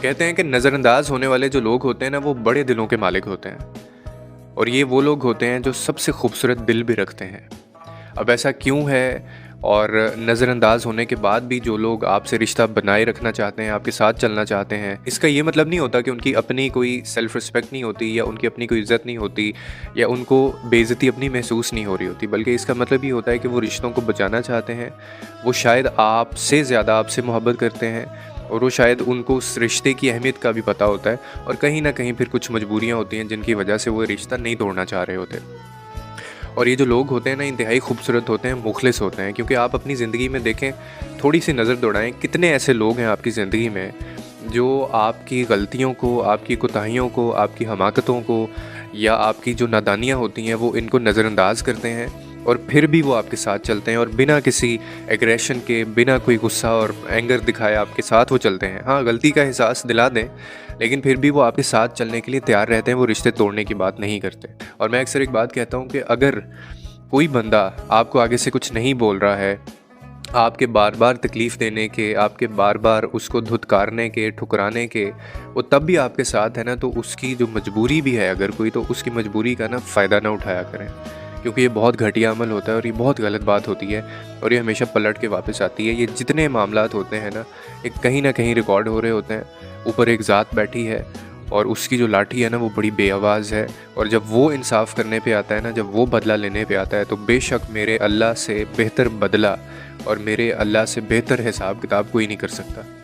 कहते हैं कि नज़रअंदाज होने वाले जो लोग होते हैं ना, वो बड़े दिलों के मालिक होते हैं। और ये वो लोग होते हैं जो सबसे खूबसूरत दिल भी रखते हैं। अब ऐसा क्यों है? और नज़रअंदाज होने के बाद भी जो लोग आपसे रिश्ता बनाए रखना चाहते हैं, आपके साथ चलना चाहते हैं, इसका ये मतलब नहीं होता कि उनकी अपनी कोई सेल्फ़ रिस्पेक्ट नहीं होती या उनकी अपनी कोई इज़्ज़त नहीं होती या उनको बेइज़्ज़ती अपनी महसूस नहीं हो रही होती, बल्कि इसका मतलब ये होता है कि वो रिश्तों को बचाना चाहते हैं। वो शायद आपसे ज़्यादा आपसे मोहब्बत करते हैं और वो शायद उनको उस रिश्ते की अहमियत का भी पता होता है, और कहीं न कहीं फिर कुछ मजबूरियाँ होती हैं जिनकी वजह से वो रिश्ता नहीं तोड़ना चाह रहे होते। और ये जो लोग होते हैं ना, इंतहाई खूबसूरत होते हैं, मुखलिस होते हैं। क्योंकि आप अपनी ज़िंदगी में देखें, थोड़ी-सी नज़र दौड़ाएँ, कितने ऐसे लोग हैं आपकी ज़िंदगी में जो आपकी गलतियों को, आपकी कोताहियों को, आपकी हमाकतों को या आपकी जो नादानियाँ होती हैं, वो इनको नज़रअंदाज करते हैं और फिर भी वो आपके साथ चलते हैं और बिना किसी एग्रेशन के, बिना कोई गुस्सा और एंगर दिखाए आपके साथ वो चलते हैं। हाँ, गलती का एहसास दिला दें, लेकिन फिर भी वो आपके साथ चलने के लिए तैयार रहते हैं, वो रिश्ते तोड़ने की बात नहीं करते। और मैं अक्सर एक बात कहता हूँ कि अगर कोई बंदा आपको आगे से कुछ नहीं बोल रहा है, आपके बार-बार तकलीफ़ देने के, आपके बार-बार उसको धुतकारने के, ठुकराने के, वो तब भी आपके साथ है ना, तो उसकी जो मजबूरी भी है अगर कोई, तो उसकी मजबूरी का ना फ़ायदा ना उठाया करें। क्योंकि ये बहुत घटिया अमल होता है और ये बहुत गलत बात होती है और ये हमेशा पलट के वापस आती है। ये जितने मामलात होते हैं ना, ये कहीं न कहीं रिकॉर्ड हो रहे होते हैं। ऊपर एक ज़ात बैठी है और उसकी जो लाठी है ना, वो बड़ी बेआवाज़ है, और जब वो इंसाफ़ करने पे आता है ना, जब वो बदला लेने पे आता है, तो बेशक मेरे अल्लाह से बेहतर बदला और मेरे अल्लाह से बेहतर हिसाब किताब कोई नहीं कर सकता।